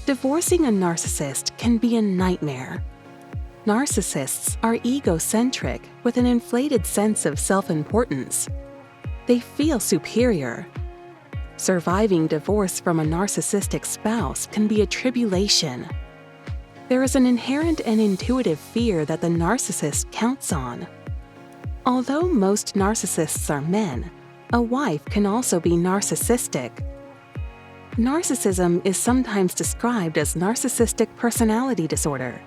Divorcing a narcissist can be a nightmare. Narcissists are egocentric with an inflated sense of self-importance. They feel superior. Surviving divorce from a narcissistic spouse can be a tribulation. There is an inherent and intuitive fear that the narcissist counts on. Although most narcissists are men, a wife can also be narcissistic. Narcissism is sometimes described as narcissistic personality disorder.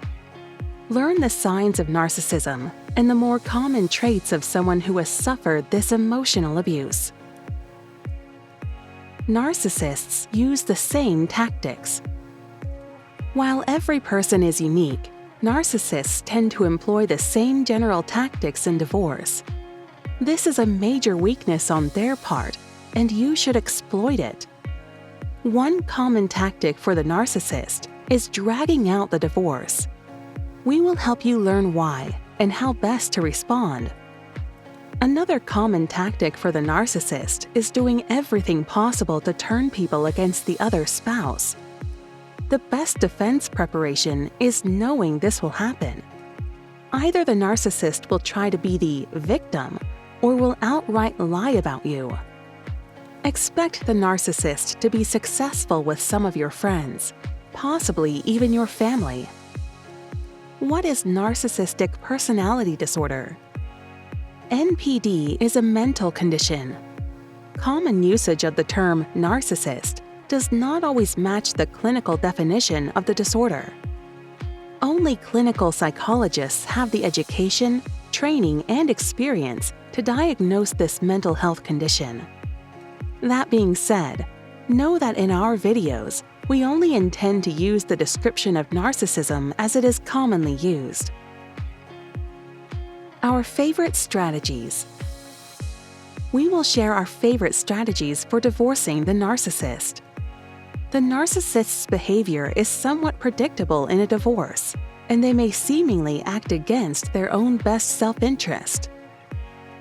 Learn the signs of narcissism and the more common traits of someone who has suffered this emotional abuse. Narcissists use the same tactics. While every person is unique, narcissists tend to employ the same general tactics in divorce. This is a major weakness on their part, and you should exploit it. One common tactic for the narcissist is dragging out the divorce. We will help you learn why and how best to respond. Another common tactic for the narcissist is doing everything possible to turn people against the other spouse. The best defense preparation is knowing this will happen. Either the narcissist will try to be the victim or will outright lie about you. Expect the narcissist to be successful with some of your friends, possibly even your family. What is narcissistic personality disorder? NPD is a mental condition. Common usage of the term narcissist does not always match the clinical definition of the disorder. Only clinical psychologists have the education, training, and experience to diagnose this mental health condition. That being said, know that in our videos, we only intend to use the description of narcissism as it is commonly used. Our favorite strategies. We will share our favorite strategies for divorcing the narcissist. The narcissist's behavior is somewhat predictable in a divorce, and they may seemingly act against their own best self-interest.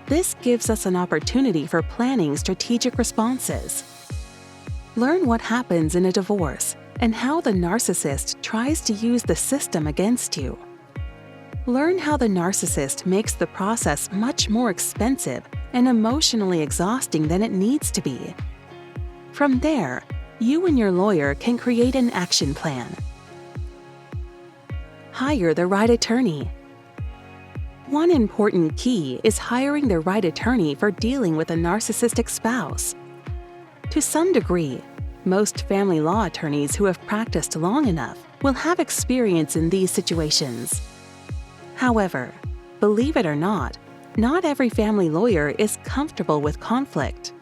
This gives us an opportunity for planning strategic responses. Learn what happens in a divorce and how the narcissist tries to use the system against you. Learn how the narcissist makes the process much more expensive and emotionally exhausting than it needs to be. From there, you and your lawyer can create an action plan. Hire the right attorney. One important key is hiring the right attorney for dealing with a narcissistic spouse. To some degree, most family law attorneys who have practiced long enough will have experience in these situations. However, believe it or not every family lawyer is comfortable with conflict.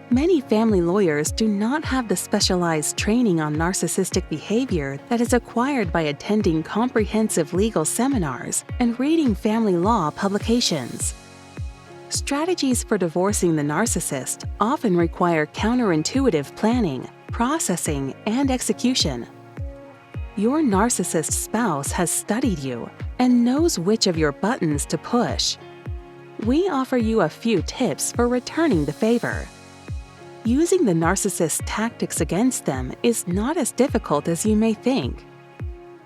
Many family lawyers do not have the specialized training on narcissistic behavior that is acquired by attending comprehensive legal seminars and reading family law publications. Strategies for divorcing the narcissist often require counterintuitive planning, processing, and execution. Your narcissist spouse has studied you and knows which of your buttons to push. We offer you a few tips for returning the favor. Using the narcissist's tactics against them is not as difficult as you may think.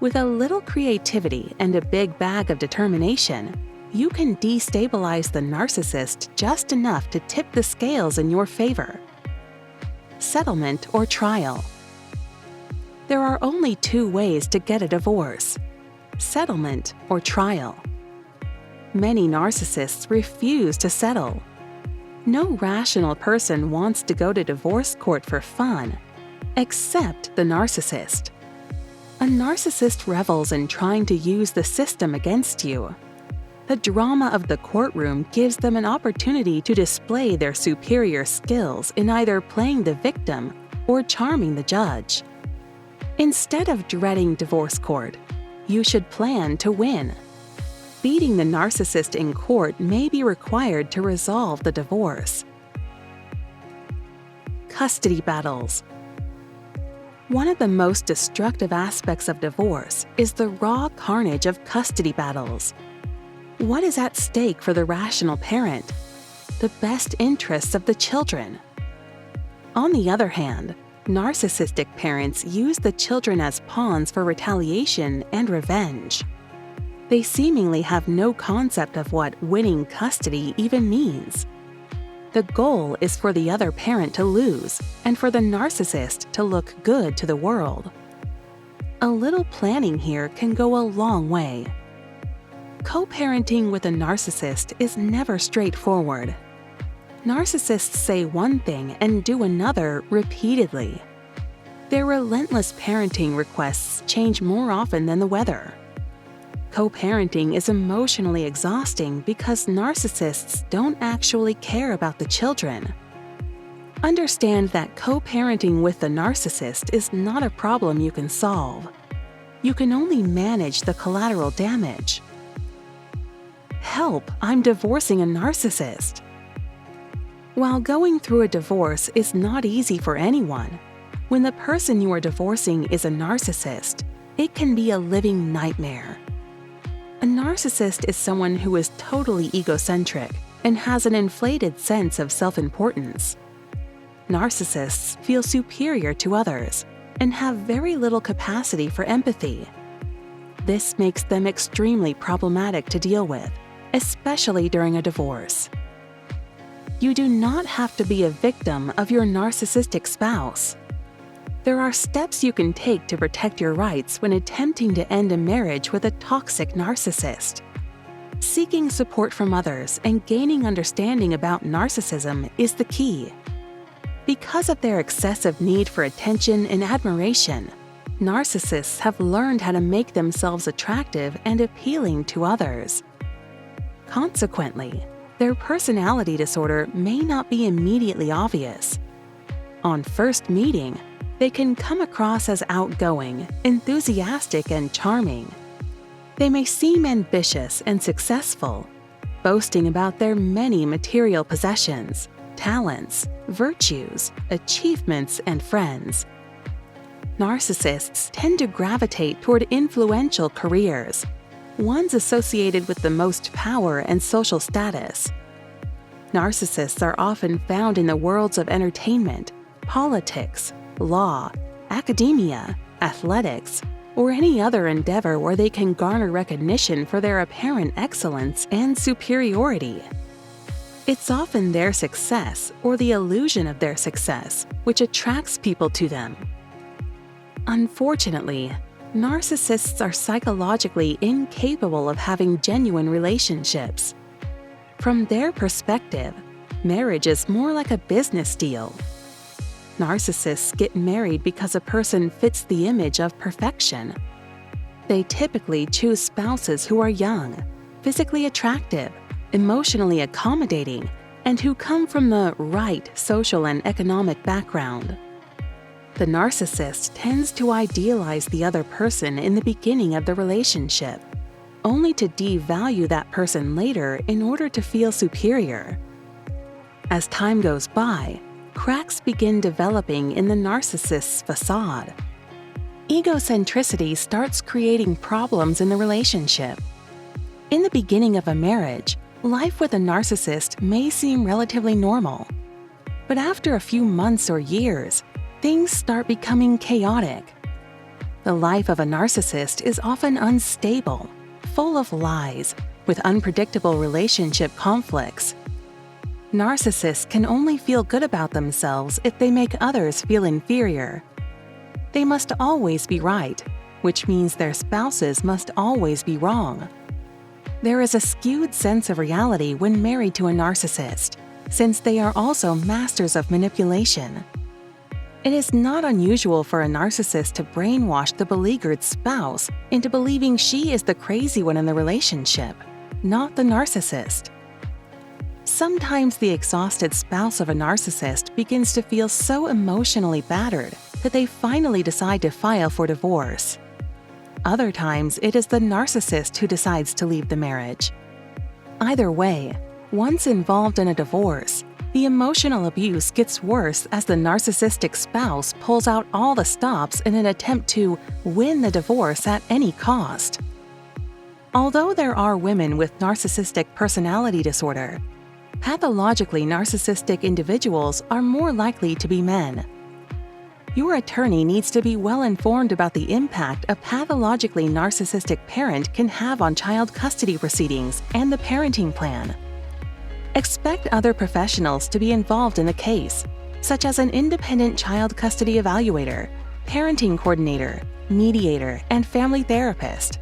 With a little creativity and a big bag of determination, you can destabilize the narcissist just enough to tip the scales in your favor. Settlement or trial. There are only two ways to get a divorce: settlement or trial. Many narcissists refuse to settle. No rational person wants to go to divorce court for fun, except the narcissist. A narcissist revels in trying to use the system against you. The drama of the courtroom gives them an opportunity to display their superior skills in either playing the victim or charming the judge. Instead of dreading divorce court, you should plan to win. Beating the narcissist in court may be required to resolve the divorce. Custody battles. One of the most destructive aspects of divorce is the raw carnage of custody battles. What is at stake for the rational parent? The best interests of the children. On the other hand, Narcissistic parents use the children as pawns for retaliation and revenge. They seemingly have no concept of what winning custody even means. The goal is for the other parent to lose and for the narcissist to look good to the world. A little planning here can go a long way. Co-parenting with a narcissist is never straightforward. Narcissists say one thing and do another repeatedly. Their relentless parenting requests change more often than the weather. Co-parenting is emotionally exhausting because narcissists don't actually care about the children. Understand that co-parenting with the narcissist is not a problem you can solve. You can only manage the collateral damage. Help, I'm divorcing a narcissist. While going through a divorce is not easy for anyone, when the person you are divorcing is a narcissist, it can be a living nightmare. A narcissist is someone who is totally egocentric and has an inflated sense of self-importance. Narcissists feel superior to others and have very little capacity for empathy. This makes them extremely problematic to deal with, especially during a divorce. You do not have to be a victim of your narcissistic spouse. There are steps you can take to protect your rights when attempting to end a marriage with a toxic narcissist. Seeking support from others and gaining understanding about narcissism is the key. Because of their excessive need for attention and admiration, narcissists have learned how to make themselves attractive and appealing to others. Consequently, their personality disorder may not be immediately obvious. On first meeting, they can come across as outgoing, enthusiastic, and charming. They may seem ambitious and successful, boasting about their many material possessions, talents, virtues, achievements, and friends. Narcissists tend to gravitate toward influential careers, ones associated with the most power and social status. Narcissists are often found in the worlds of entertainment, politics, law, academia, athletics, or any other endeavor where they can garner recognition for their apparent excellence and superiority. It's often their success or the illusion of their success which attracts people to them. Unfortunately, narcissists are psychologically incapable of having genuine relationships. From their perspective, marriage is more like a business deal. Narcissists get married because a person fits the image of perfection. They typically choose spouses who are young, physically attractive, emotionally accommodating, and who come from the right social and economic background. The narcissist tends to idealize the other person in the beginning of the relationship, only to devalue that person later in order to feel superior. As time goes by, cracks begin developing in the narcissist's facade. Egocentricity starts creating problems in the relationship. In the beginning of a marriage, life with a narcissist may seem relatively normal. But after a few months or years, things start becoming chaotic. The life of a narcissist is often unstable, full of lies, with unpredictable relationship conflicts. Narcissists can only feel good about themselves if they make others feel inferior. They must always be right, which means their spouses must always be wrong. There is a skewed sense of reality when married to a narcissist, since they are also masters of manipulation. It is not unusual for a narcissist to brainwash the beleaguered spouse into believing she is the crazy one in the relationship, not the narcissist. Sometimes the exhausted spouse of a narcissist begins to feel so emotionally battered that they finally decide to file for divorce. Other times, it is the narcissist who decides to leave the marriage. Either way, once involved in a divorce, the emotional abuse gets worse as the narcissistic spouse pulls out all the stops in an attempt to win the divorce at any cost. Although there are women with narcissistic personality disorder, pathologically narcissistic individuals are more likely to be men. Your attorney needs to be well informed about the impact a pathologically narcissistic parent can have on child custody proceedings and the parenting plan. Expect other professionals to be involved in the case, such as an independent child custody evaluator, parenting coordinator, mediator, and family therapist.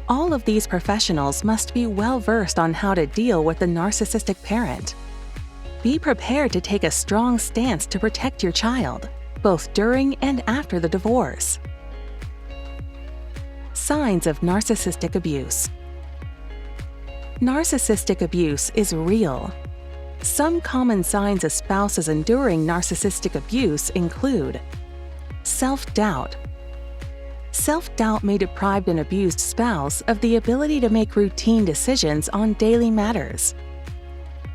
All of these professionals must be well versed on how to deal with the narcissistic parent. Be prepared to take a strong stance to protect your child, both during and after the divorce. Signs of narcissistic abuse. Narcissistic abuse is real. Some common signs a spouse is enduring narcissistic abuse include self-doubt. Self-doubt may deprive an abused spouse of the ability to make routine decisions on daily matters.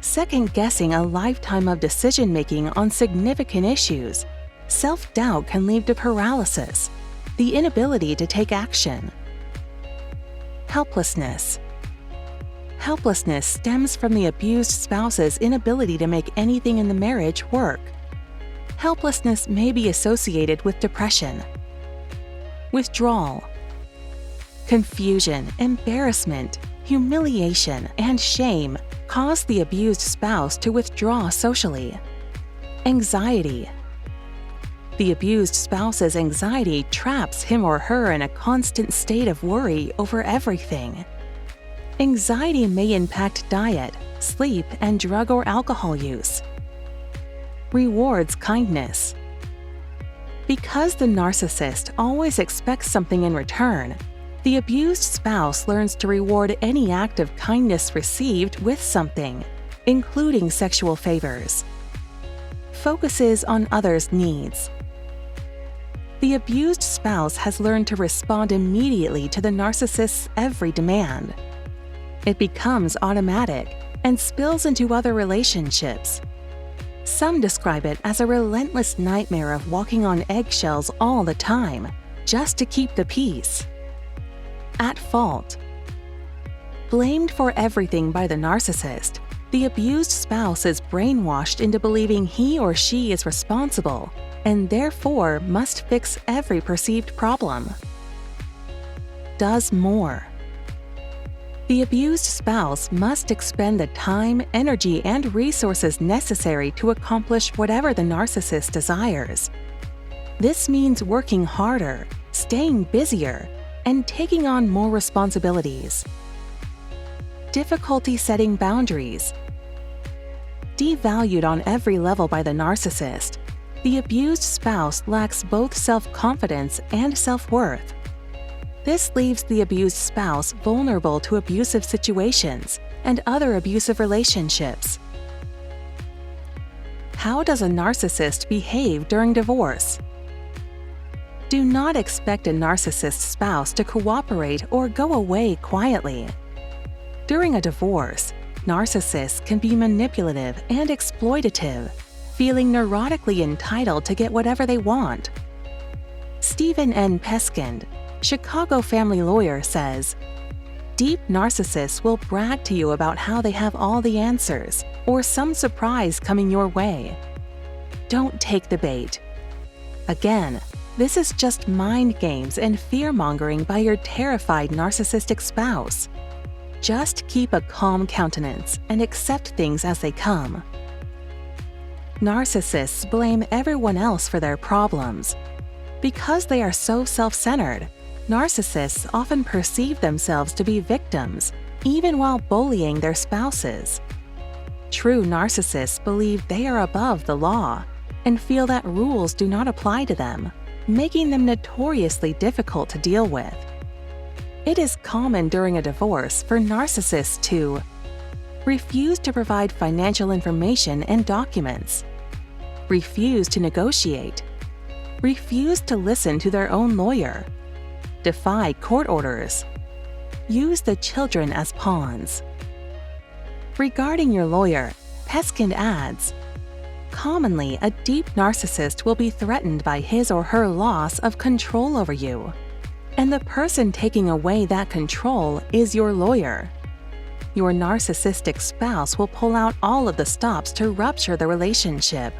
Second-guessing a lifetime of decision-making on significant issues, self-doubt can lead to paralysis, the inability to take action. Helplessness. Helplessness stems from the abused spouse's inability to make anything in the marriage work. Helplessness may be associated with depression. Withdrawal. Confusion, embarrassment, humiliation, and shame cause the abused spouse to withdraw socially. Anxiety. The abused spouse's anxiety traps him or her in a constant state of worry over everything. Anxiety may impact diet, sleep, and drug or alcohol use. Rewards kindness. Because the narcissist always expects something in return, the abused spouse learns to reward any act of kindness received with something, including sexual favors. Focuses on others' needs. The abused spouse has learned to respond immediately to the narcissist's every demand. It becomes automatic and spills into other relationships. Some describe it as a relentless nightmare of walking on eggshells all the time, just to keep the peace. At fault. Blamed for everything by the narcissist, the abused spouse is brainwashed into believing he or she is responsible and therefore must fix every perceived problem. Does more. The abused spouse must expend the time, energy, and resources necessary to accomplish whatever the narcissist desires. This means working harder, staying busier, and taking on more responsibilities. Difficulty setting boundaries. Devalued on every level by the narcissist, the abused spouse lacks both self-confidence and self-worth. This leaves the abused spouse vulnerable to abusive situations and other abusive relationships. How does a narcissist behave during divorce? Do not expect a narcissist spouse to cooperate or go away quietly. During a divorce, narcissists can be manipulative and exploitative, feeling neurotically entitled to get whatever they want. Stephen N. Peskind, Chicago family lawyer, says, "Deep narcissists will brag to you about how they have all the answers or some surprise coming your way. Don't take the bait. Again, this is just mind games and fear-mongering by your terrified narcissistic spouse. Just keep a calm countenance and accept things as they come." Narcissists blame everyone else for their problems. Because they are so self-centered, narcissists often perceive themselves to be victims, even while bullying their spouses. True narcissists believe they are above the law and feel that rules do not apply to them, making them notoriously difficult to deal with. It is common during a divorce for narcissists to refuse to provide financial information and documents, refuse to negotiate, refuse to listen to their own lawyer, defy court orders, use the children as pawns. Regarding your lawyer, Peskind adds, "Commonly, a deep narcissist will be threatened by his or her loss of control over you, and the person taking away that control is your lawyer. Your narcissistic spouse will pull out all of the stops to rupture the relationship.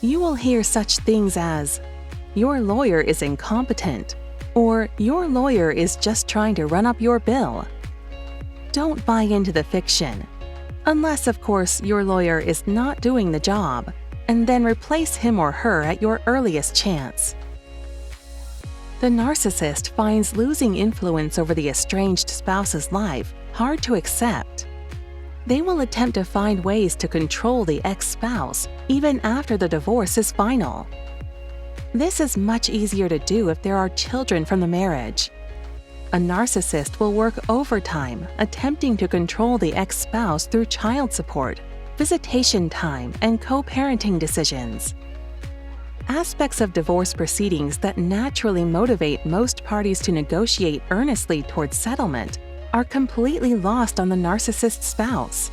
you will hear such things as, "Your lawyer is incompetent," or "Your lawyer is just trying to run up your bill." Don't buy into the fiction. Unless, of course, your lawyer is not doing the job, and then replace him or her at your earliest chance. The narcissist finds losing influence over the estranged spouse's life hard to accept. They will attempt to find ways to control the ex-spouse even after the divorce is final. This is much easier to do if there are children from the marriage. A narcissist will work overtime attempting to control the ex-spouse through child support, visitation time, and co-parenting decisions. Aspects of divorce proceedings that naturally motivate most parties to negotiate earnestly towards settlement are completely lost on the narcissist spouse.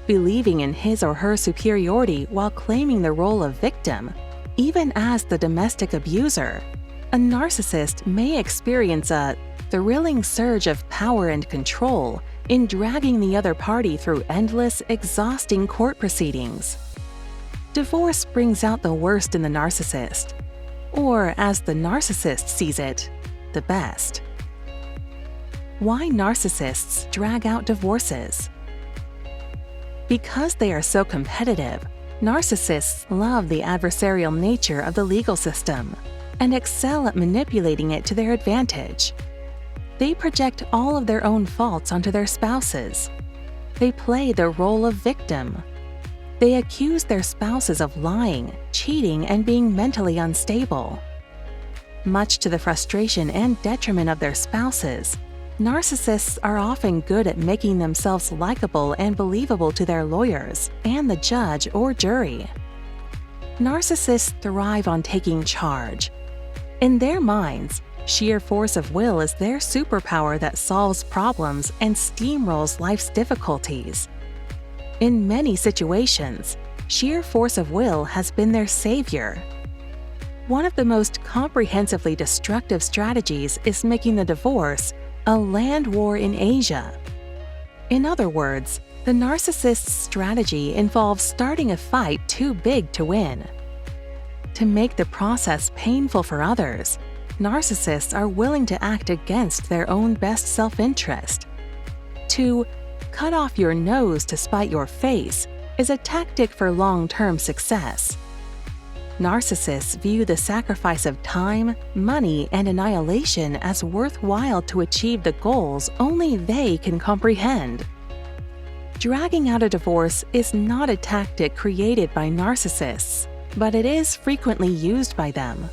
Believing in his or her superiority while claiming the role of victim, even as the domestic abuser, a narcissist may experience a thrilling surge of power and control in dragging the other party through endless, exhausting court proceedings. Divorce brings out the worst in the narcissist, or as the narcissist sees it, the best. Why narcissists drag out divorces? Because they are so competitive, narcissists love the adversarial nature of the legal system and excel at manipulating it to their advantage. They project all of their own faults onto their spouses. They play the role of victim. They accuse their spouses of lying, cheating, and being mentally unstable. Much to the frustration and detriment of their spouses, narcissists are often good at making themselves likable and believable to their lawyers and the judge or jury. Narcissists thrive on taking charge. In their minds, sheer force of will is their superpower that solves problems and steamrolls life's difficulties. In many situations, sheer force of will has been their savior. One of the most comprehensively destructive strategies is making the divorce a land war in Asia. In other words, the narcissist's strategy involves starting a fight too big to win. To make the process painful for others, narcissists are willing to act against their own best self-interest. To cut off your nose to spite your face is a tactic for long-term success. Narcissists view the sacrifice of time, money, and annihilation as worthwhile to achieve the goals only they can comprehend. Dragging out a divorce is not a tactic created by narcissists, but it is frequently used by them.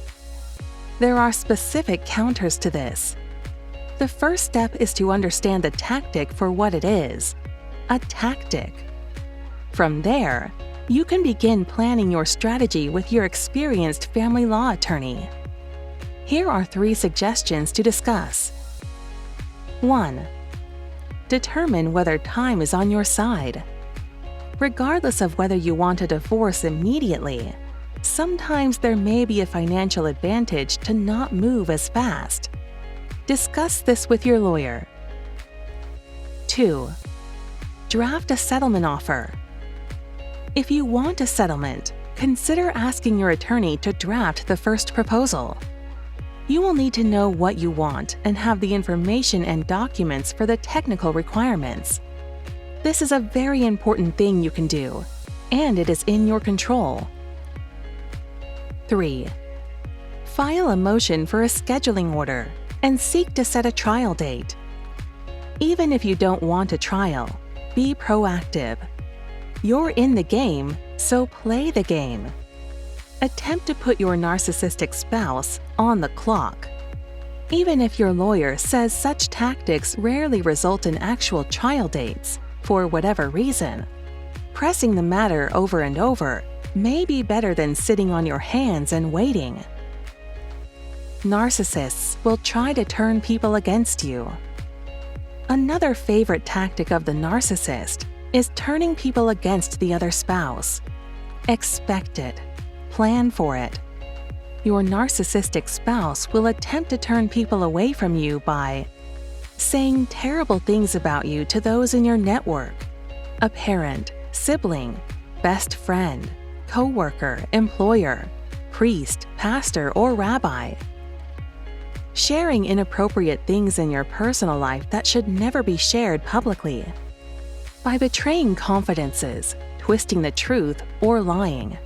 There are specific counters to this. The first step is to understand the tactic for what it is: a tactic. From there, you can begin planning your strategy with your experienced family law attorney. Here are 3 suggestions to discuss. 1. Determine whether time is on your side. Regardless of whether you want a divorce immediately, sometimes there may be a financial advantage to not move as fast. Discuss this with your lawyer. 2. Draft a settlement offer. If you want a settlement, consider asking your attorney to draft the first proposal. You will need to know what you want and have the information and documents for the technical requirements. This is a very important thing you can do, and it is in your control. 3. File a motion for a scheduling order and seek to set a trial date. Even if you don't want a trial, be proactive. You're in the game, so play the game. Attempt to put your narcissistic spouse on the clock. Even if your lawyer says such tactics rarely result in actual trial dates, for whatever reason, pressing the matter over and over may be better than sitting on your hands and waiting. Narcissists will try to turn people against you. Another favorite tactic of the narcissist is turning people against the other spouse. Expect it. Plan for it. Your narcissistic spouse will attempt to turn people away from you by saying terrible things about you to those in your network: a parent, sibling, best friend, coworker, employer, priest, pastor, or rabbi. Sharing inappropriate things in your personal life that should never be shared publicly. By betraying confidences, twisting the truth, or lying.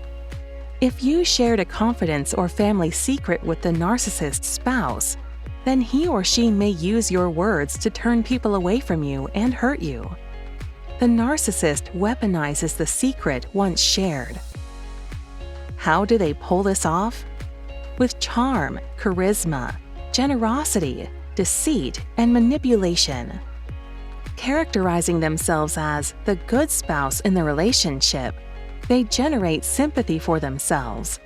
If you shared a confidence or family secret with the narcissist spouse, then he or she may use your words to turn people away from you and hurt you. The narcissist weaponizes the secret once shared. How do they pull this off? With charm, charisma, generosity, deceit, and manipulation. Characterizing themselves as the good spouse in the relationship, they generate sympathy for themselves.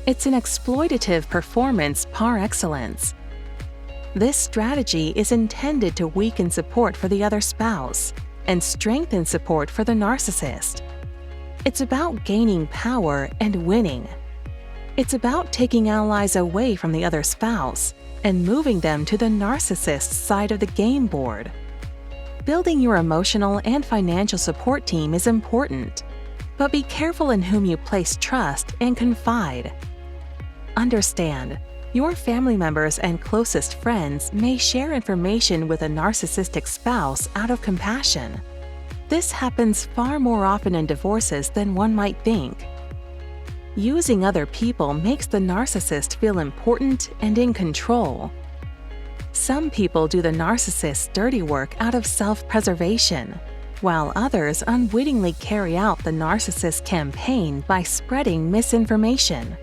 It's an exploitative performance par excellence. This strategy is intended to weaken support for the other spouse and strengthen support for the narcissist. It's about gaining power and winning. It's about taking allies away from the other spouse and moving them to the narcissist's side of the game board. Building your emotional and financial support team is important, but be careful in whom you place trust and confide. Understand, your family members and closest friends may share information with a narcissistic spouse out of compassion. This happens far more often in divorces than one might think. Using other people makes the narcissist feel important and in control. Some people do the narcissist's dirty work out of self-preservation, while others unwittingly carry out the narcissist's campaign by spreading misinformation.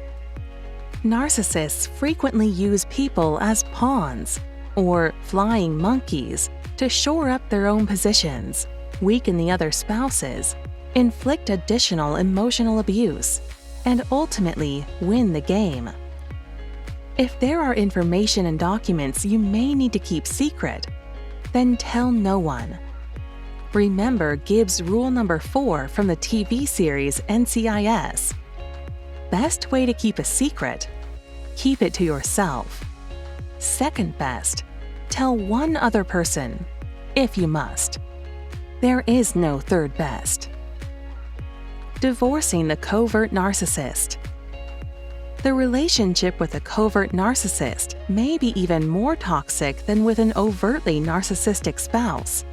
Narcissists frequently use people as pawns or flying monkeys to shore up their own positions, weaken the other spouses, inflict additional emotional abuse, and ultimately win the game. If there are information and documents you may need to keep secret, then tell no one. Remember Gibbs' rule number 4 from the TV series NCIS. Best way to keep a secret: keep it to yourself. Second best: tell one other person, if you must. There is no third best. Divorcing the covert narcissist. The relationship with a covert narcissist may be even more toxic than with an overtly narcissistic spouse.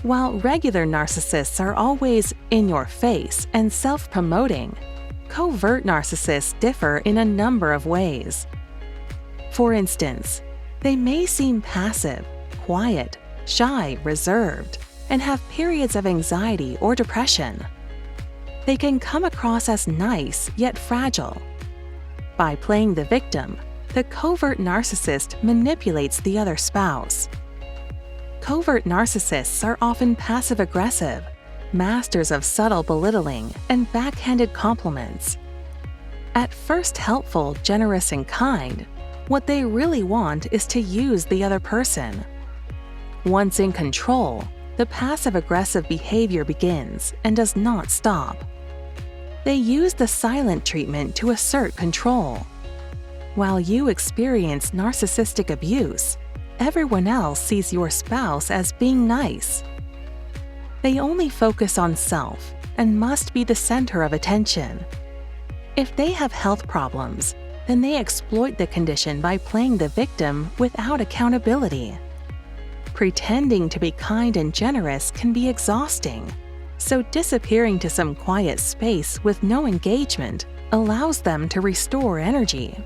While regular narcissists are always in your face and self-promoting, covert narcissists differ in a number of ways. For instance, they may seem passive, quiet, shy, reserved, and have periods of anxiety or depression. They can come across as nice yet fragile. By playing the victim, the covert narcissist manipulates the other spouse. Covert narcissists are often passive-aggressive, masters of subtle belittling and backhanded compliments. At first helpful, generous, and kind, what they really want is to use the other person. Once in control, the passive-aggressive behavior begins and does not stop. They use the silent treatment to assert control. While you experience narcissistic abuse, everyone else sees your spouse as being nice. They only focus on self and must be the center of attention. If they have health problems, then they exploit the condition by playing the victim without accountability. Pretending to be kind and generous can be exhausting, so disappearing to some quiet space with no engagement allows them to restore energy.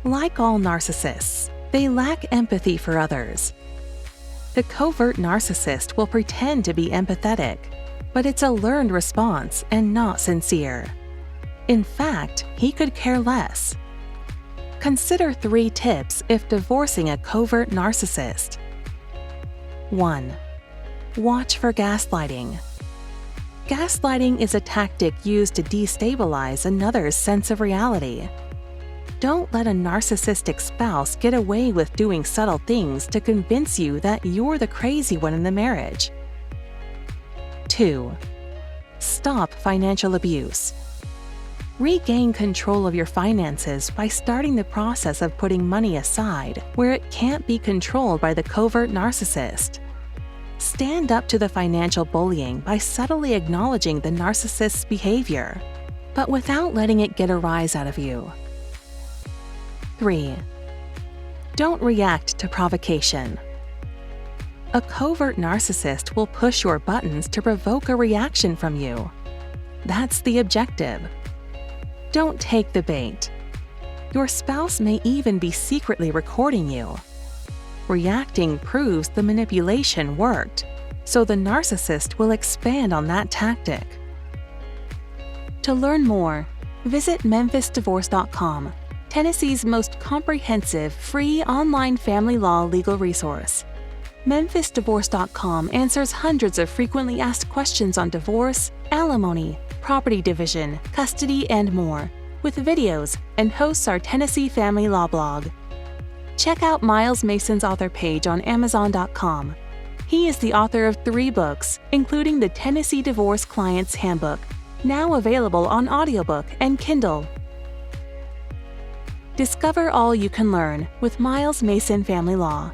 Like all narcissists, they lack empathy for others. The covert narcissist will pretend to be empathetic, but it's a learned response and not sincere. In fact, he could care less. Consider 3 tips if divorcing a covert narcissist. 1. Watch for gaslighting. Gaslighting is a tactic used to destabilize another's sense of reality. Don't let a narcissistic spouse get away with doing subtle things to convince you that you're the crazy one in the marriage. 2. Stop financial abuse. Regain control of your finances by starting the process of putting money aside where it can't be controlled by the covert narcissist. Stand up to the financial bullying by subtly acknowledging the narcissist's behavior. but without letting it get a rise out of you. 3. Don't react to provocation. A covert narcissist will push your buttons to provoke a reaction from you. That's the objective. Don't take the bait. Your spouse may even be secretly recording you. Reacting proves the manipulation worked, so the narcissist will expand on that tactic. To learn more, visit MemphisDivorce.com, Tennessee's most comprehensive free online family law legal resource. MemphisDivorce.com answers hundreds of frequently asked questions on divorce, alimony, property division, custody, and more, with videos, and hosts our Tennessee Family Law blog. Check out Miles Mason's author page on Amazon.com. He is the author of 3 books, including the Tennessee Divorce Client's Handbook, now available on audiobook and Kindle. Discover all you can learn with Miles Mason Family Law